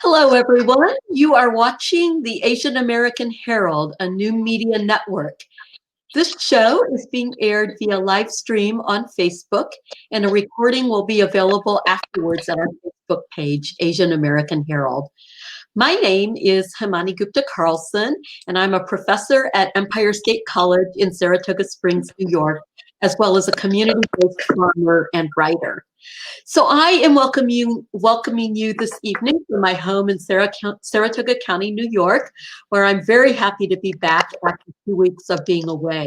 Hello, everyone. You are watching the Asian American Herald, a new media network. This show is being aired via live stream on Facebook, and a recording will be available afterwards at our Facebook page, Asian American Herald. My name is Himani Gupta Carlson, and I'm a professor at Empire State College in Saratoga Springs, New York, as well as a community-based farmer and writer. So I am welcoming you this evening from my home in Saratoga County, New York, where I'm very happy to be back after 2 weeks of being away.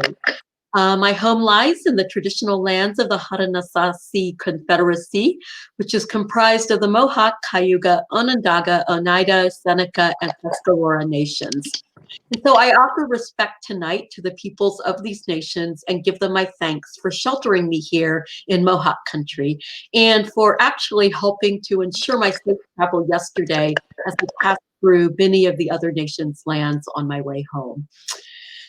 My home lies in the traditional lands of the Haudenosaunee Confederacy, which is comprised of the Mohawk, Cayuga, Onondaga, Oneida, Seneca, and Tuscarora nations. And so I offer respect tonight to the peoples of these nations and give them my thanks for sheltering me here in Mohawk country and for actually helping to ensure my safe travel yesterday as I passed through many of the other nations' lands on my way home.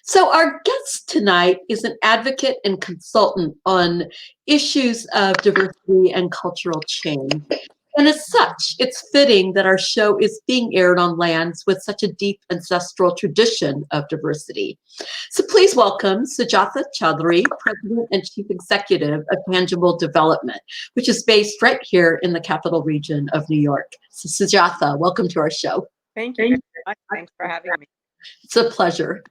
So our guest tonight is an advocate and consultant on issues of diversity and cultural change. And as such, it's fitting that our show is being aired on lands with such a deep ancestral tradition of diversity. So please welcome Sujata Chaudhry, President and Chief Executive of Tangible Development, which is based right here in the capital region of New York. So Sujata, welcome to our show. Thank you very much. Thanks for having me. It's a pleasure.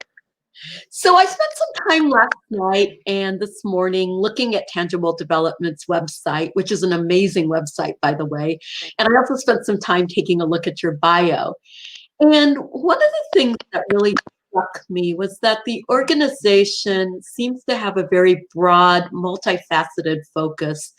So I spent some time last night and this morning looking at Tangible Development's website, which is an amazing website, by the way. And I also spent some time taking a look at your bio. And one of the things that really struck me was that the organization seems to have a very broad, multifaceted focus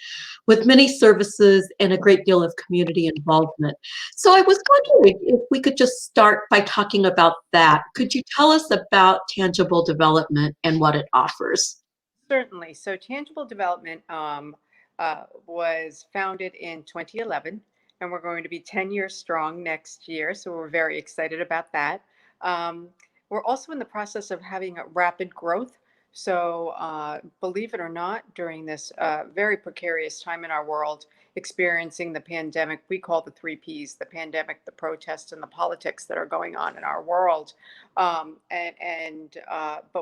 with many services and a great deal of community involvement. So I was wondering if we could just start by talking about that. Could you tell us about Tangible Development and what it offers? Certainly. So Tangible Development was founded in 2011, and we're going to be 10 years strong next year. So we're very excited about that. We're also in the process of having a rapid growth. So believe it or not, during this very precarious time in our world, experiencing the pandemic, we call the three Ps: the pandemic, the protests, and the politics that are going on in our world. But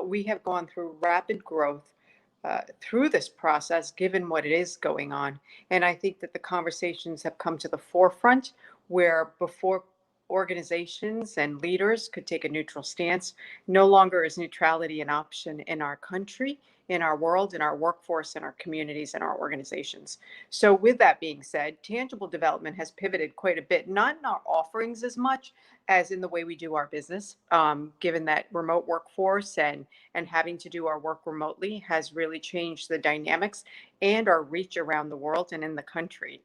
we have gone through rapid growth through this process, given what it is going on. And I think that the conversations have come to the forefront where before organizations and leaders could take a neutral stance, no longer is neutrality an option in our country, in our world, in our workforce, in our communities, in our organizations. So with that being said, Tangible Development has pivoted quite a bit, not in our offerings as much as in the way we do our business, given that remote workforce and having to do our work remotely has really changed the dynamics and our reach around the world and in the country.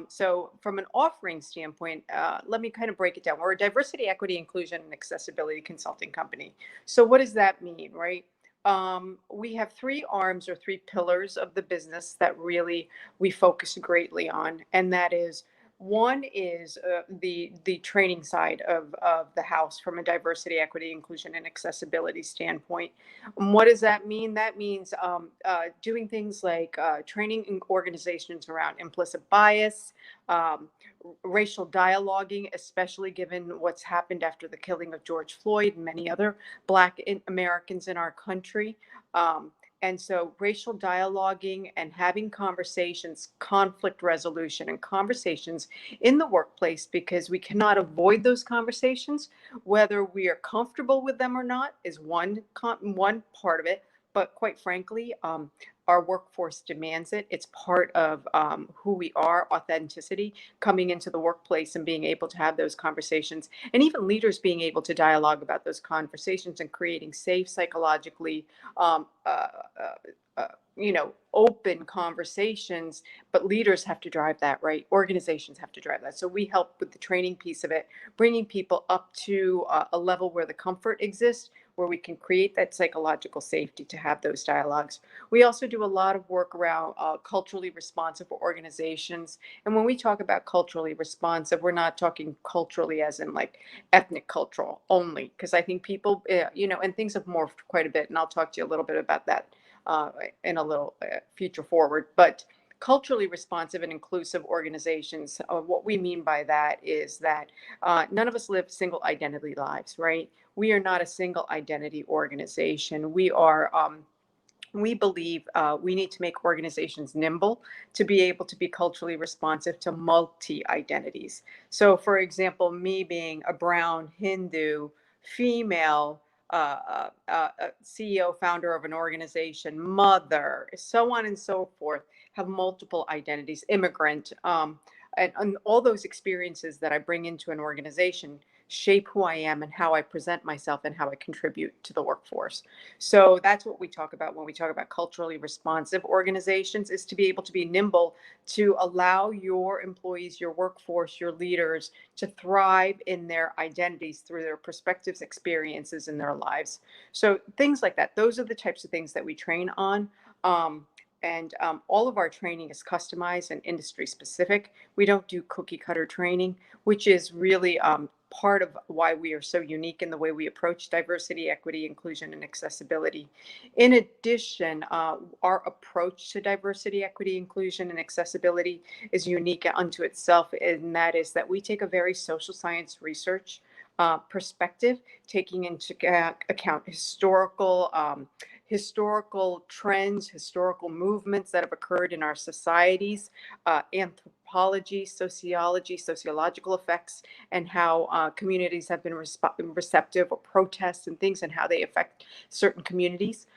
So from an offering standpoint, let me kind of break it down. We're a diversity, equity, inclusion, and accessibility consulting company. So what does that mean, right? We have three arms or three pillars of the business that really we focus greatly on. And that is, one is the training side of the house from a diversity, equity, inclusion, and accessibility standpoint. What does that mean? That means doing things like training in organizations around implicit bias, um, racial dialoguing, especially given what's happened after the killing of George Floyd and many other Black Americans in our country. And so racial dialoguing and having conversations, conflict resolution and conversations in the workplace, because we cannot avoid those conversations, whether we are comfortable with them or not is one part of it. But quite frankly, our workforce demands it. It's part of who we are, authenticity, coming into the workplace and being able to have those conversations, and even leaders being able to dialogue about those conversations and creating safe, psychologically, um, uh, uh, open conversations. But leaders have to drive that, right? Organizations have to drive that. So we help with the training piece of it, bringing people up to a level where the comfort exists, where we can create that psychological safety to have those dialogues. We also do a lot of work around culturally responsive organizations. And when we talk about culturally responsive, we're not talking culturally as in like ethnic cultural only, because I think people, and things have morphed quite a bit. And I'll talk to you a little bit about that in a little future forward. But culturally responsive and inclusive organizations, what we mean by that is that none of us live single identity lives, right? We are not a single identity organization. We believe we need to make organizations nimble to be able to be culturally responsive to multi identities. So, for example, me being a brown Hindu female CEO, founder of an organization, mother, so on and so forth, have multiple identities, immigrant, and all those experiences that I bring into an organization shape who I am and how I present myself and how I contribute to the workforce. So that's what we talk about when we talk about culturally responsive organizations, is to be able to be nimble, to allow your employees, your workforce, your leaders to thrive in their identities through their perspectives, experiences in their lives. So things like that. Those are the types of things that we train on. And all of our training is customized and industry specific. We don't do cookie cutter training, which is really part of why we are so unique in the way we approach diversity, equity, inclusion, and accessibility. In addition, our approach to diversity, equity, inclusion, and accessibility is unique unto itself, and that is that we take a very social science research perspective, taking into account historical trends, historical movements that have occurred in our societies, anthropology, sociology, sociological effects, and how communities have been receptive or protests and things, and how they affect certain communities.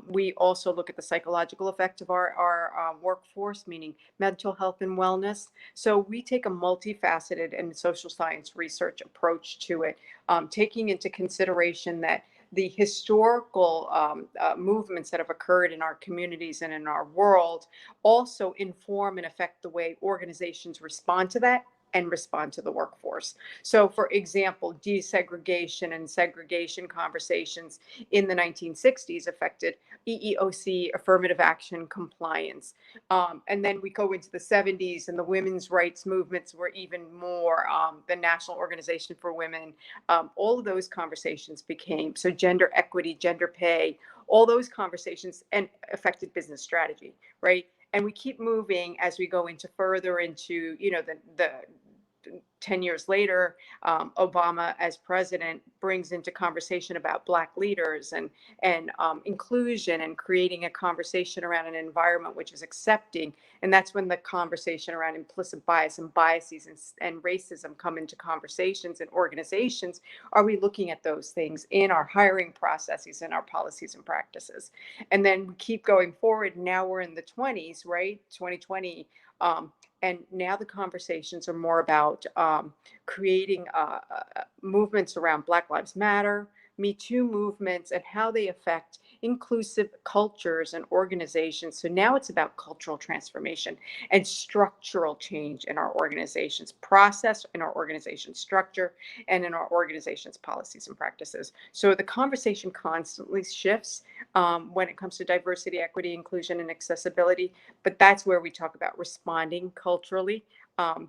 We also look at the psychological effect of our workforce, meaning mental health and wellness. So we take a multifaceted and social science research approach to it, taking into consideration that the historical movements that have occurred in our communities and in our world also inform and affect the way organizations respond to that and respond to the workforce. So, for example, desegregation and segregation conversations in the 1960s affected EEOC affirmative action compliance. And then we go into the 70s, and the women's rights movements were even more, the National Organization for Women. All of those conversations became so gender equity, gender pay, all those conversations, and affected business strategy, right? And we keep moving as we go into further into, the 10 years later, Obama as president brings into conversation about Black leaders and inclusion, and creating a conversation around an environment which is accepting. And that's when the conversation around implicit bias and biases and racism come into conversations and organizations. Are we looking at those things in our hiring processes and our policies and practices? And then we keep going forward. Now we're in the 20s, right? 2020. And now the conversations are more about creating movements around Black Lives Matter, Me Too movements, and how they affect inclusive cultures and organizations. So now it's about cultural transformation and structural change in our organization's process, in our organization's structure, and in our organization's policies and practices. So the conversation constantly shifts when it comes to diversity, equity, inclusion, and accessibility. But that's where we talk about responding culturally,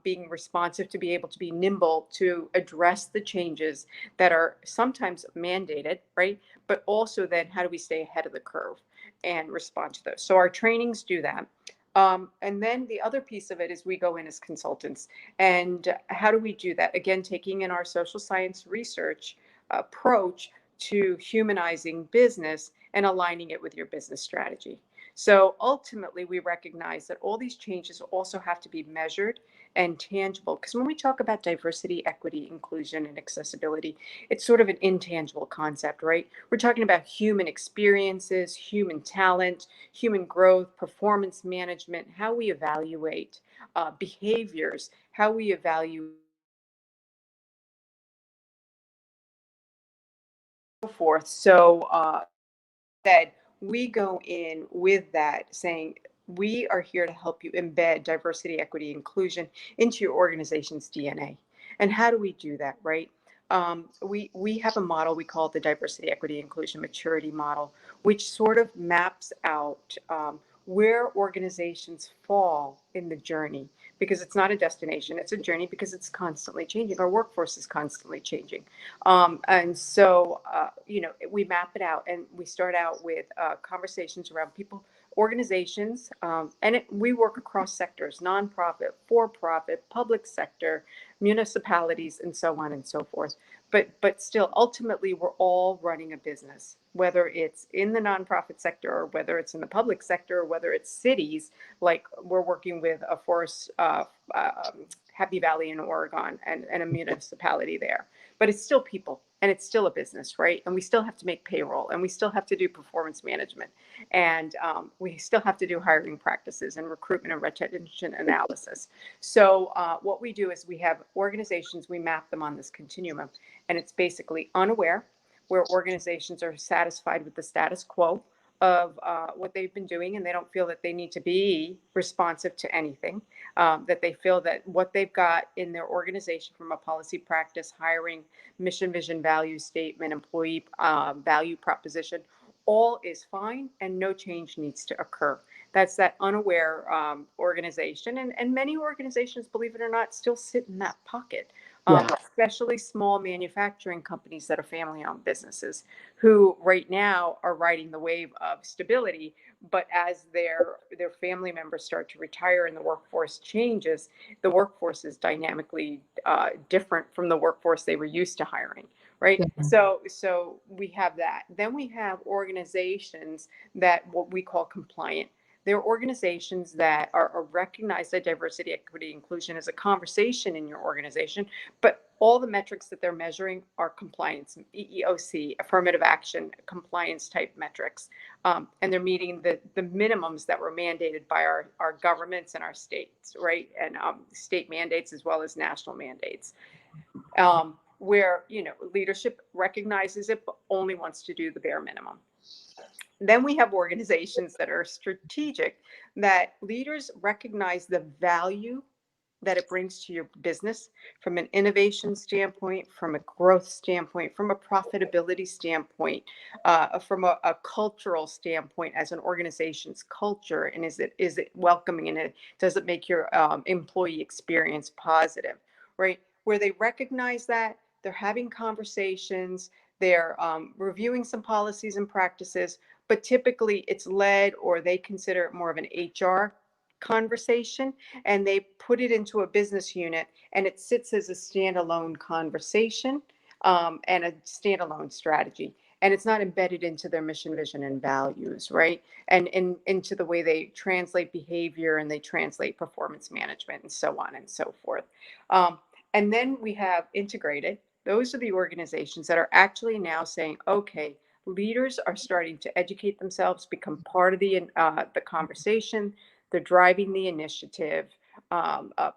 being responsive, to be able to be nimble to address the changes that are sometimes mandated, right? But also then how do we stay ahead of the curve and respond to those? So our trainings do that. And then the other piece of it is we go in as consultants. And how do we do that? Again, taking in our social science research approach to humanizing business and aligning it with your business strategy. So ultimately, we recognize that all these changes also have to be measured and tangible. Because when we talk about diversity, equity, inclusion, and accessibility, it's sort of an intangible concept, right? We're talking about human experiences, human talent, human growth, performance management, how we evaluate behaviors, how we evaluate so forth. So that we go in with that saying, we are here to help you embed diversity, equity, inclusion into your organization's DNA. And how do we do that, right? We have a model we call the diversity, equity, inclusion maturity model, which sort of maps out where organizations fall in the journey, because it's not a destination, it's a journey, because it's constantly changing. Our workforce is constantly changing. And so, we map it out, and we start out with conversations around people, organizations, we work across sectors, nonprofit, for-profit, public sector, municipalities, and so on and so forth. But still, ultimately, we're all running a business, whether it's in the nonprofit sector or whether it's in the public sector or whether it's cities. Like we're working with a forest, Happy Valley in Oregon, and a municipality there. But it's still people and it's still a business, right? And we still have to make payroll and we still have to do performance management and we still have to do hiring practices and recruitment and retention analysis. So what we do is we have organizations, we map them on this continuum, and it's basically unaware, where organizations are satisfied with the status quo of what they've been doing and they don't feel that they need to be responsive to anything, that they feel that what they've got in their organization from a policy, practice, hiring, mission, vision, value statement, employee value proposition, all is fine and no change needs to occur. That's that unaware organization. And many organizations, believe it or not, still sit in that pocket, Yeah. especially small manufacturing companies that are family owned businesses who right now are riding the wave of stability. But as their family members start to retire and the workforce changes, the workforce is dynamically different from the workforce they were used to hiring, right? Yeah. So we have that. Then we have organizations that what we call compliant. They're organizations that are recognized that diversity, equity, inclusion is a conversation in your organization, but all the metrics that they're measuring are compliance, EEOC, affirmative action, compliance type metrics. And they're meeting the minimums that were mandated by our governments and our states, right? And state mandates as well as national mandates. Where leadership recognizes it but only wants to do the bare minimum. Then we have organizations that are strategic, that leaders recognize the value that it brings to your business from an innovation standpoint, from a growth standpoint, from a profitability standpoint, from a cultural standpoint as an organization's culture, and is it welcoming, and does it make your employee experience positive, right? Where they recognize that, they're having conversations, they're reviewing some policies and practices, but typically it's led, or they consider it more of an HR conversation, and they put it into a business unit and it sits as a standalone conversation, and a standalone strategy, and it's not embedded into their mission, vision, and values, right? And into the way they translate behavior and they translate performance management and so on and so forth. And then we have integrated. Those are the organizations that are actually now saying, okay, leaders are starting to educate themselves, become part of the conversation. They're driving the initiative.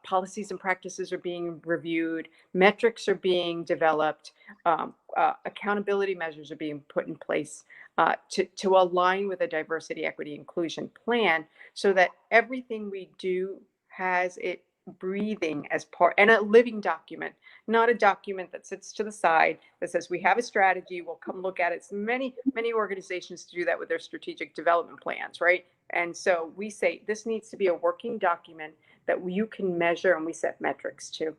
Policies and practices are being reviewed. Metrics are being developed. Accountability measures are being put in place to align with a diversity, equity, inclusion plan, so that everything we do has it breathing as part, and a living document, not a document that sits to the side that says we have a strategy, we'll come look at it. So many organizations do that with their strategic development plans, right? And so we say this needs to be a working document that you can measure, and we set metrics to.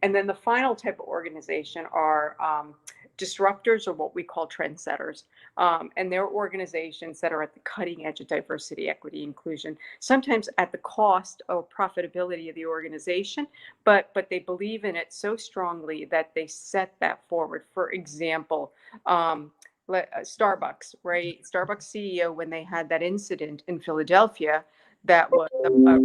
And then the final type of organization are disruptors, or what we call trendsetters. And they're organizations that are at the cutting edge of diversity, equity, inclusion, sometimes at the cost of profitability of the organization, but they believe in it so strongly that they set that forward. For example, Starbucks, right? Starbucks CEO, when they had that incident in Philadelphia, that was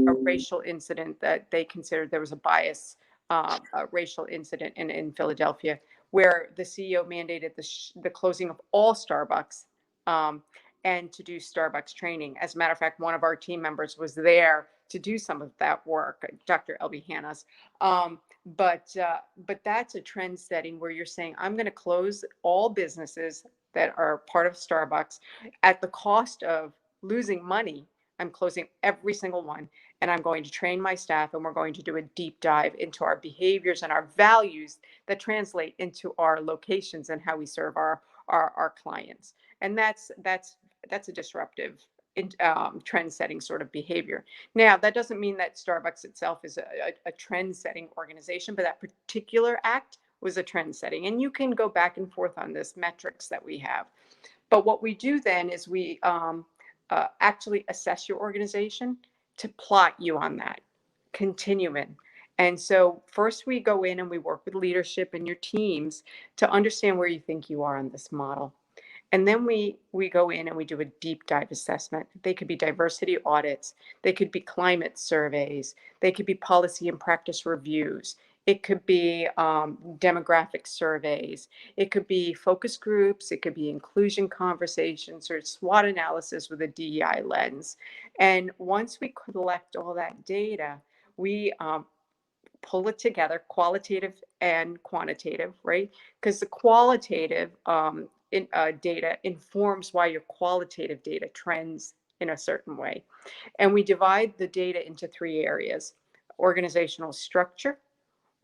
a racial incident that they considered there was a bias, a racial incident in Philadelphia, where the CEO mandated the closing of all Starbucks, and to do Starbucks training. As a matter of fact, one of our team members was there to do some of that work, Dr. Elby Hannas. But that's a trend setting where you're saying, I'm going to close all businesses that are part of Starbucks at the cost of losing money. I'm closing every single one, and I'm going to train my staff, and we're going to do a deep dive into our behaviors and our values that translate into our locations and how we serve our clients. And that's a disruptive, trend setting sort of behavior. Now, that doesn't mean that Starbucks itself is a trend setting organization, but that particular act was a trend setting. And you can go back and forth on this metrics that we have. But what we do then is we actually assess your organization to plot you on that continuum. And so first we go in and we work with leadership and your teams to understand where you think you are on this model. And then we go in and we do a deep dive assessment. They could be diversity audits, they could be climate surveys, they could be policy and practice reviews, it could be demographic surveys, it could be focus groups, it could be inclusion conversations or SWOT analysis with a DEI lens. And once we collect all that data, we pull it together, qualitative and quantitative, right? Because the qualitative data informs why your qualitative data trends in a certain way. And we divide the data into three areas: organizational structure,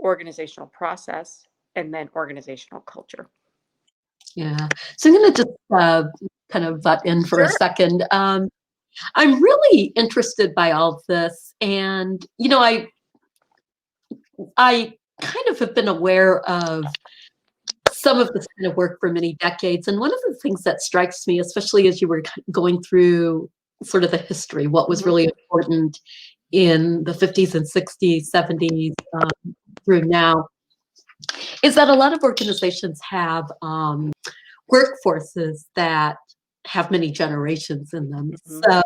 organizational process, and then organizational culture. Yeah. So I'm going to just kind of butt in for a Sure. second. I'm really interested by all of this. And, I kind of have been aware of some of this kind of work for many decades. And one of the things that strikes me, especially as you were going through sort of the history, what was really important in the 50s and 60s, 70s through now, is that a lot of organizations have workforces that have many generations in them. So,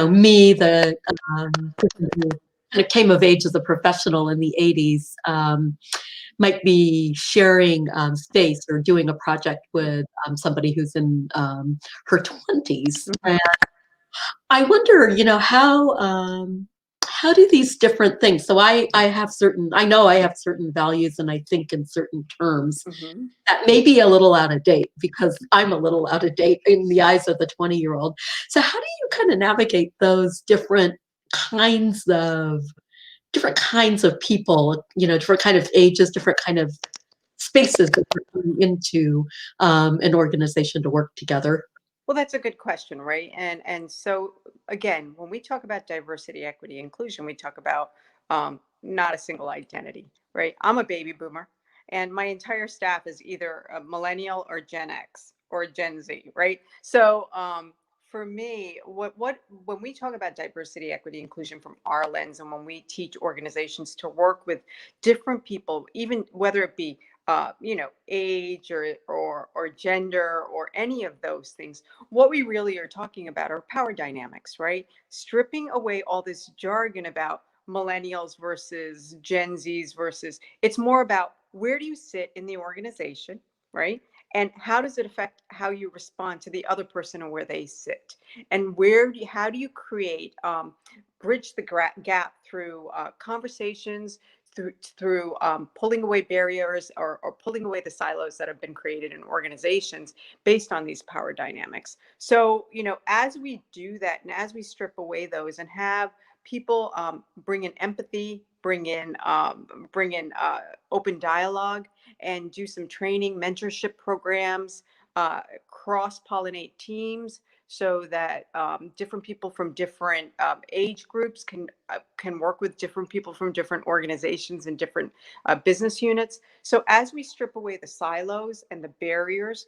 me, the person who kind of came of age as a professional in the 80s, might be sharing space or doing a project with somebody who's in her 20s. And I wonder, how do these different things? So I know I have certain values and I think in certain terms that may be a little out of date because I'm a little out of date in the eyes of the 20-year-old. So how do you kind of navigate those kinds of different kinds of people, different kind of ages, different kind of spaces that we're coming into an organization to work together? Well, that's a good question, right? And so again, when we talk about diversity, equity, inclusion, we talk about not a single identity, right? I'm a baby boomer, and my entire staff is either a millennial or Gen X or Gen Z, right? So for me, what when we talk about diversity, equity, inclusion from our lens, and when we teach organizations to work with different people, even whether it be age or gender or any of those things, what we really are talking about are power dynamics, right? Stripping away all this jargon about millennials versus Gen Zs versus, it's more about where do you sit in the organization, right? And how does it affect how you respond to the other person and where they sit? And how do you create, bridge the gap through conversations, through pulling away barriers or pulling away the silos that have been created in organizations based on these power dynamics. So, as we do that and as we strip away those and have people bring in empathy, bring in open dialogue, and do some training, mentorship programs, cross-pollinate teams, so that different people from different age groups can work with different people from different organizations and different business units. So as we strip away the silos and the barriers,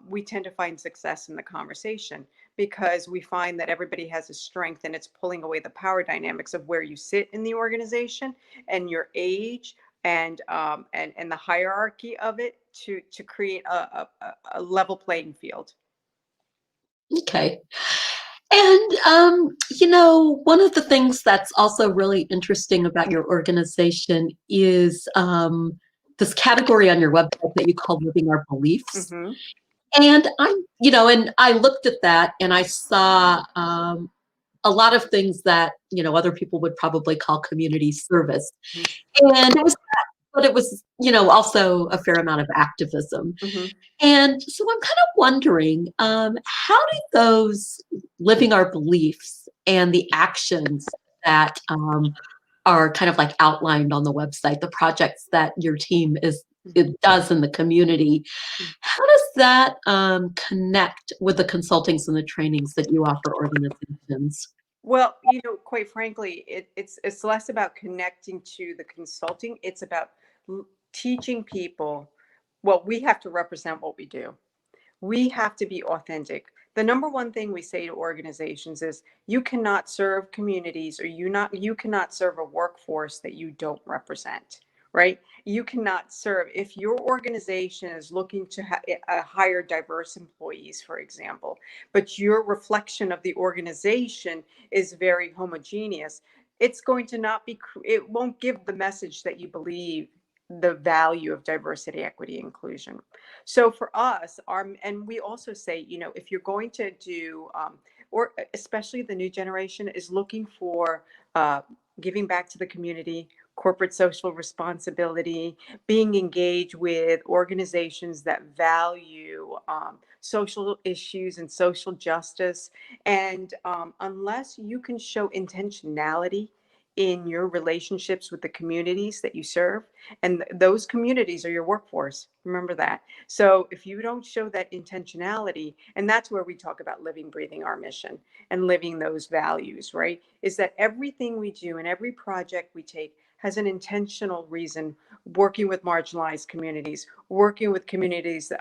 we tend to find success in the conversation because we find that everybody has a strength, and it's pulling away the power dynamics of where you sit in the organization and your age and the hierarchy of it to create a level playing field. Okay. And, one of the things that's also really interesting about your organization is this category on your website that you call Living Our Beliefs. Mm-hmm. And I looked at that and I saw a lot of things that, other people would probably call community service. And it was, also a fair amount of activism. Mm-hmm. And so I'm kind of wondering, how do those living our beliefs and the actions that are kind of like outlined on the website, the projects that your team it does in the community, how does that connect with the consultings and the trainings that you offer organizations? Well, quite frankly, it's less about connecting to the consulting. It's about teaching people. Well, we have to represent what we do. We have to be authentic. The number one thing we say to organizations is you cannot serve communities, or you cannot serve a workforce that you don't represent, right? You cannot serve if your organization is looking to hire diverse employees, for example, but your reflection of the organization is very homogeneous. It's going to not be, it won't give the message that you believe the value of diversity, equity, inclusion. So for us, and we also say, if you're going to do, or especially the new generation is looking for uh, giving back to the community, corporate social responsibility, being engaged with organizations that value social issues and social justice. And unless you can show intentionality in your relationships with the communities that you serve, and those communities are your workforce, remember that. So if you don't show that intentionality, and that's where we talk about living, breathing our mission and living those values, right? Is that everything we do and every project we take has an intentional reason, working with marginalized communities, working with communities,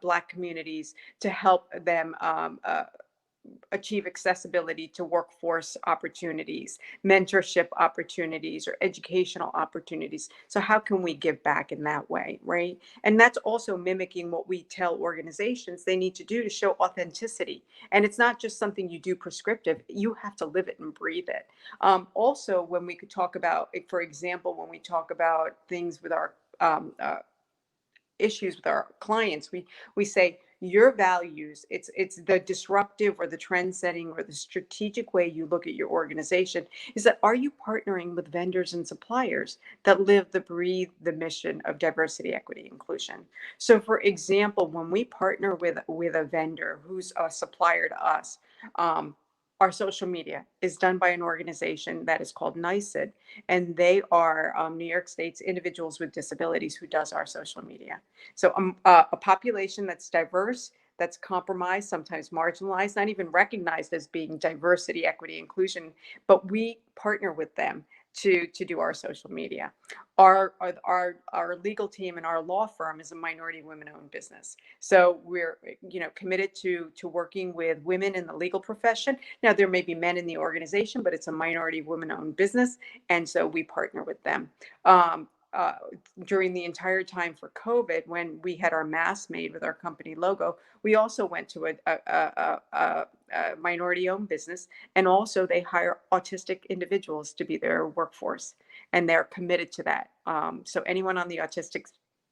Black communities, to help them achieve accessibility to workforce opportunities, mentorship opportunities, or educational opportunities. So how can we give back in that way, right? And that's also mimicking what we tell organizations they need to do to show authenticity. And it's not just something you do prescriptive, you have to live it and breathe it. Also, when we could talk about, for example, when we talk about things with our issues with our clients, we say your values, it's the disruptive or the trend setting or the strategic way you look at your organization, is that are you partnering with vendors and suppliers that live the breathe the mission of diversity, equity, inclusion. So for example, when we partner with a vendor who's a supplier to us, our social media is done by an organization that is called NICID, and they are New York State's Individuals with Disabilities who does our social media. So a population that's diverse, that's compromised, sometimes marginalized, not even recognized as being diversity, equity, inclusion, but we partner with them to do our social media. Our legal team and our law firm is a minority women-owned business. So we're committed to working with women in the legal profession. Now there may be men in the organization, but it's a minority women-owned business, and so we partner with them. Um, uh, During the entire time for COVID, when we had our mask made with our company logo, we also went to a minority-owned business, and also they hire autistic individuals to be their workforce, and they're committed to that. So anyone on the autistic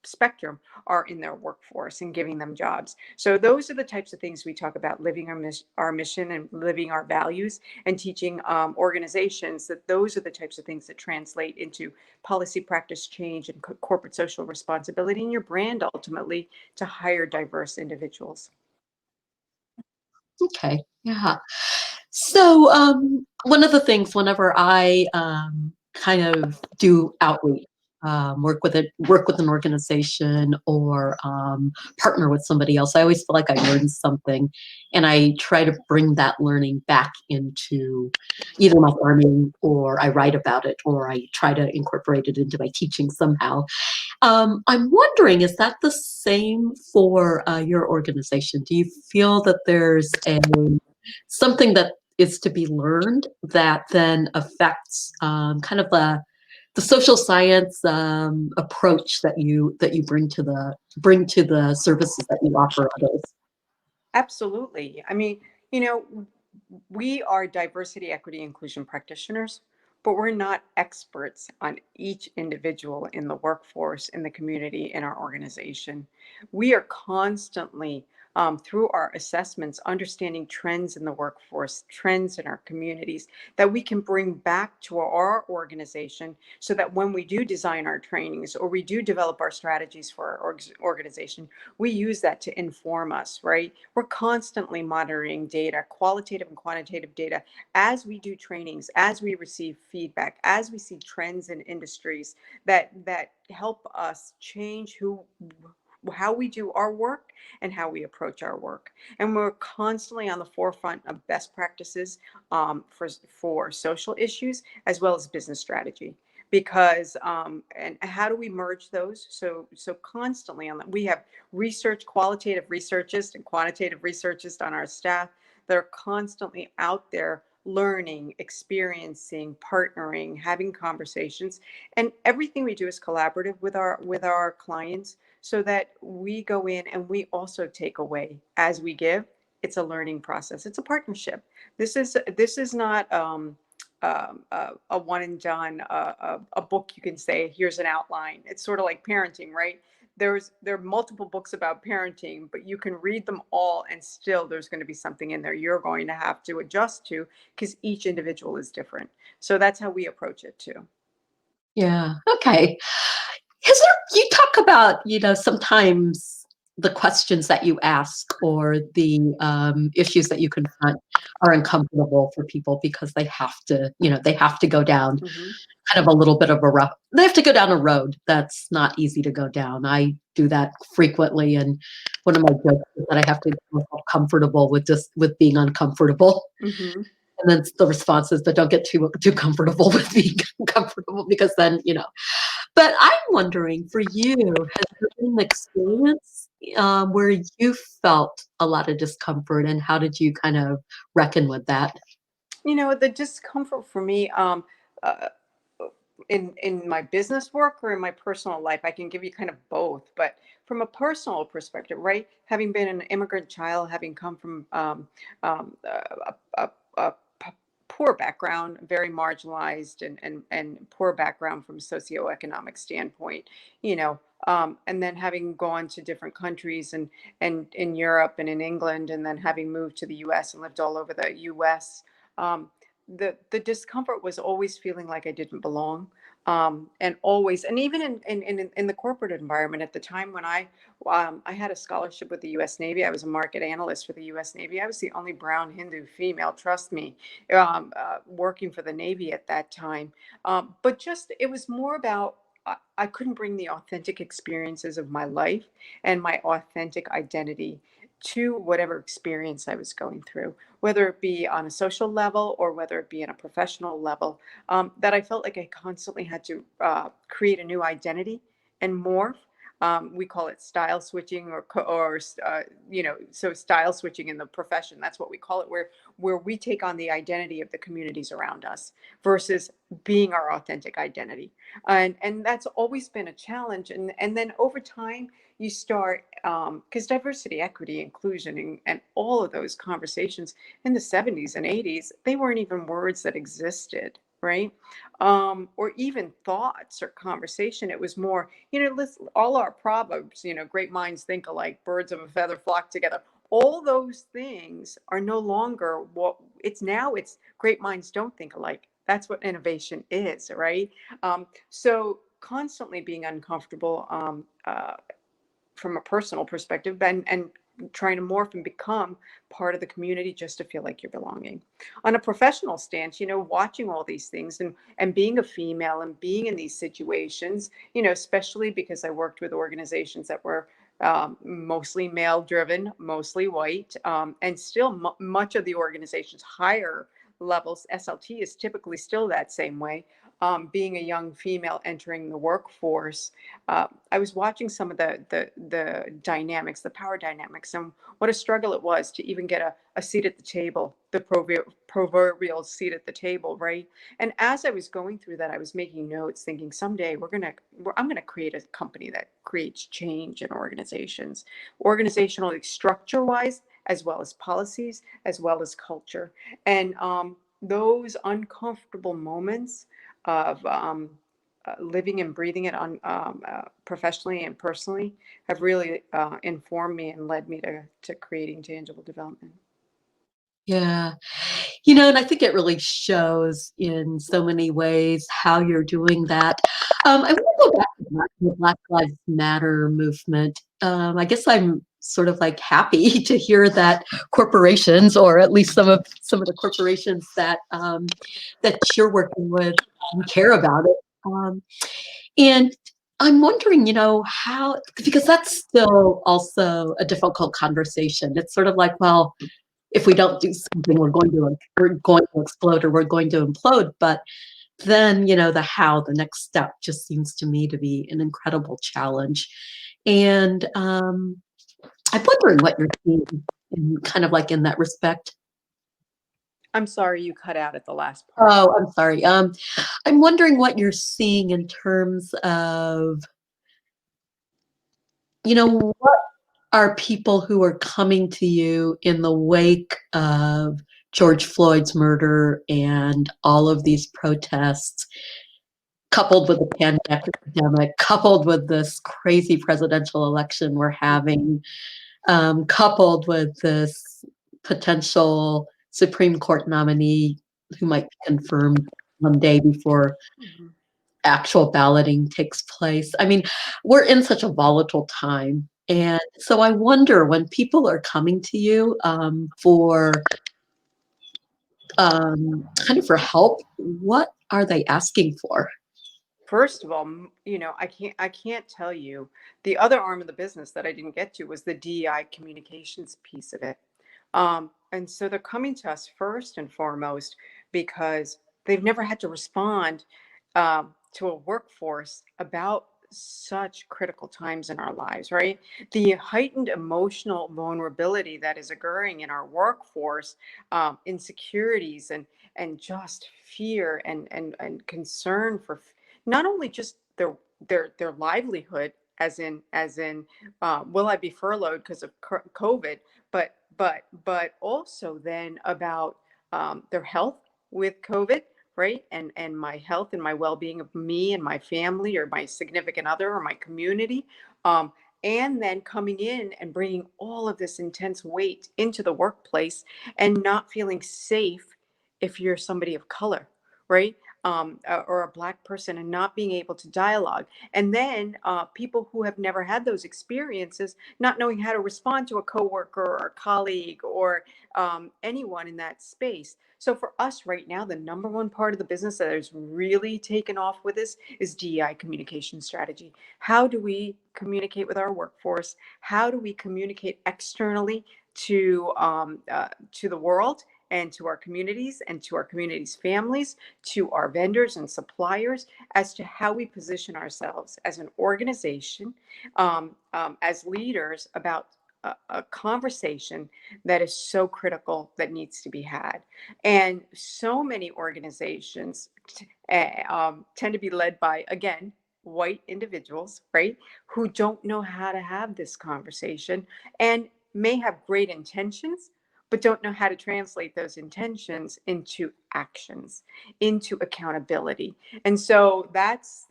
spectrum are in their workforce and giving them jobs. So those are the types of things we talk about: living our mission and living our values, and teaching organizations that those are the types of things that translate into policy, practice change, and corporate social responsibility, and your brand ultimately to hire diverse individuals. Okay. Yeah. So, one of the things whenever I kind of do outreach, work with an organization, or partner with somebody else, I always feel like I learned something, and I try to bring that learning back into either my farming, or I write about it, or I try to incorporate it into my teaching somehow. I'm wondering, is that the same for your organization? Do you feel that there's something that is to be learned that then affects kind of the social science approach that you bring to the services that you offer others? Absolutely. I mean, you know, we are diversity, equity, inclusion practitioners, but we're not experts on each individual in the workforce, in the community, in our organization. We are constantly, through our assessments, understanding trends in the workforce, trends in our communities that we can bring back to our organization, so that when we do design our trainings or we do develop our strategies for our organization, we use that to inform us, right? We're constantly monitoring data, qualitative and quantitative data, as we do trainings, as we receive feedback, as we see trends in industries that help us change how we do our work and how we approach our work. And we're constantly on the forefront of best practices for social issues, as well as business strategy. because and how do we merge those? So constantly on that, we have research, qualitative researchers and quantitative researchers on our staff that are constantly out there learning, experiencing, partnering, having conversations, and everything we do is collaborative with our clients, so that we go in and we also take away as we give. It's a learning process. It's a partnership. This is not a one and done, a book you can say, here's an outline. It's sort of like parenting, right? There are multiple books about parenting, but you can read them all and still there's going to be something in there you're going to have to adjust to, because each individual is different. So that's how we approach it too. Yeah. Okay. You talk about, sometimes the questions that you ask or the issues that you confront are uncomfortable for people because they have to go down Mm-hmm. kind of a little bit of they have to go down a road that's not easy to go down. I do that frequently. And one of my jokes is that I have to get myself comfortable with being uncomfortable. Mm-hmm. And then the response is, but don't get too comfortable with being uncomfortable, because then, but I'm wondering, for you, has there been an experience where you felt a lot of discomfort, and how did you kind of reckon with that? The discomfort for me, uh, in my business work or in my personal life, I can give you kind of both. But from a personal perspective, right, having been an immigrant child, having come from a poor background, very marginalized, and poor background from socioeconomic standpoint, and then having gone to different countries, and in Europe and in England, and then having moved to the U.S. and lived all over the U.S. Um, the discomfort was always feeling like I didn't belong, and always, and even in the corporate environment at the time when I had a scholarship with the U.S. Navy. I was a market analyst for the U.S. Navy. I was the only brown Hindu female, trust me, working for the Navy at that time. But just it was more about I couldn't bring the authentic experiences of my life and my authentic identity to whatever experience I was going through, whether it be on a social level or whether it be on a professional level, that I felt like I constantly had to create a new identity and morph. We call it style switching, so style switching in the profession. That's what we call it, where we take on the identity of the communities around us versus being our authentic identity, and that's always been a challenge. And then over time, you start, because diversity, equity, inclusion, and all of those conversations in the 70s and 80s, they weren't even words that existed, right? Or even thoughts or conversation. It was more, listen, all our proverbs, great minds think alike, birds of a feather flock together. All those things are no longer what it's now. It's great minds don't think alike. That's what innovation is, right? So constantly being uncomfortable, from a personal perspective, and trying to morph and become part of the community just to feel like you're belonging. On a professional stance, watching all these things, and being a female and being in these situations, especially because I worked with organizations that were mostly male driven, mostly white, and still much of the organization's higher levels, SLT is typically still that same way. Being a young female entering the workforce, I was watching some of the dynamics, the power dynamics, and what a struggle it was to even get a seat at the table, the proverbial seat at the table, right? And as I was going through that, I was making notes, thinking someday I'm gonna create a company that creates change in organizations, organizationally, structure-wise, as well as policies, as well as culture, and those uncomfortable moments of living and breathing it on, professionally and personally, have really informed me and led me to creating tangible development. Yeah. And I think it really shows in so many ways how you're doing that. I want to go back to the Black Lives Matter movement. I guess I'm sort of like happy to hear that corporations, or at least some of the corporations that you're working with, care about it. And I'm wondering, how, because that's still also a difficult conversation. It's sort of like, well, if we don't do something, we're going to explode, or we're going to implode. But then, the how, the next step just seems to me to be an incredible challenge. And I'm wondering what you're seeing kind of like in that respect. I'm sorry you cut out at the last part. Oh, I'm sorry. I'm wondering what you're seeing in terms of, what are people who are coming to you in the wake of George Floyd's murder and all of these protests, coupled with the pandemic, coupled with this crazy presidential election we're having, coupled with this potential Supreme Court nominee who might be confirmed one day before Mhm. actual balloting takes place. I mean, we're in such a volatile time. And so I wonder when people are coming to you for kind of for help, what are they asking for? First of all, I can't tell you. The other arm of the business that I didn't get to was the DEI communications piece of it. And so they're coming to us first and foremost because they've never had to respond to a workforce about such critical times in our lives, right? The heightened emotional vulnerability that is occurring in our workforce, insecurities and just fear and concern for not only just their livelihood, as in will I be furloughed because of COVID, but also then about their health with COVID, right? And my health and my well-being of me and my family or my significant other or my community. Um, and then coming in and bringing all of this intense weight into the workplace and not feeling safe if you're somebody of color, right? Or a Black person and not being able to dialogue. And then people who have never had those experiences, not knowing how to respond to a coworker or a colleague or anyone in that space. So for us right now, the number one part of the business that has really taken off with this is DEI communication strategy. How do we communicate with our workforce? How do we communicate externally to the world and to our communities and to our communities' families, to our vendors and suppliers as to how we position ourselves as an organization, as leaders about a conversation that is so critical that needs to be had. And so many organizations tend to be led by, again, white individuals, right, who don't know how to have this conversation and may have great intentions, but don't know how to translate those intentions into actions, into accountability. And so that's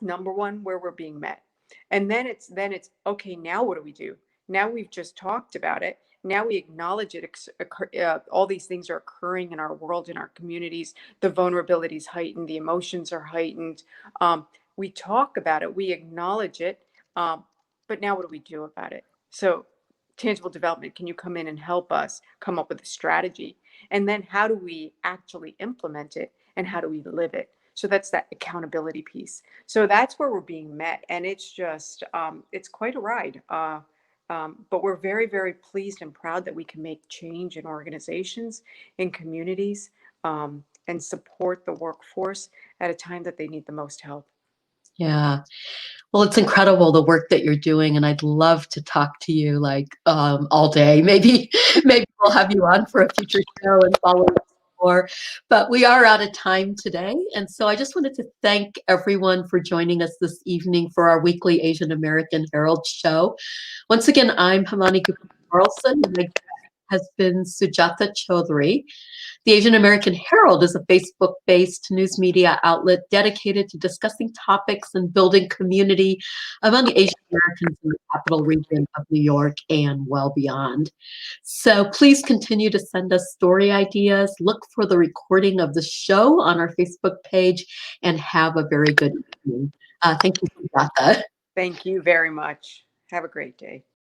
number one where we're being met. And then it's okay, now what do we do? Now we've just talked about it. Now we acknowledge it. All these things are occurring in our world, in our communities. The vulnerability is heightened. The emotions are heightened. We talk about it. We acknowledge it. But now what do we do about it? So tangible development, can you come in and help us come up with a strategy? And then how do we actually implement it and how do we live it? So that's that accountability piece. So that's where we're being met. And it's just, it's quite a ride. But we're very, very pleased and proud that we can make change in organizations, in communities, and support the workforce at a time that they need the most help. Yeah. Well, it's incredible the work that you're doing, and I'd love to talk to you like all day. Maybe, maybe we'll have you on for a future show and follow up more. But we are out of time today, and so I just wanted to thank everyone for joining us this evening for our weekly Asian American Herald show. Once again, I'm Hamani Gupta Carlson, and my guest has been Sujata Chaudhry. The Asian American Herald is a Facebook based news media outlet dedicated to discussing topics and building community among Asian Americans in the capital region of New York and well beyond. So please continue to send us story ideas, look for the recording of the show on our Facebook page, and have a very good evening. Thank you, Sujata. Thank you very much. Have a great day.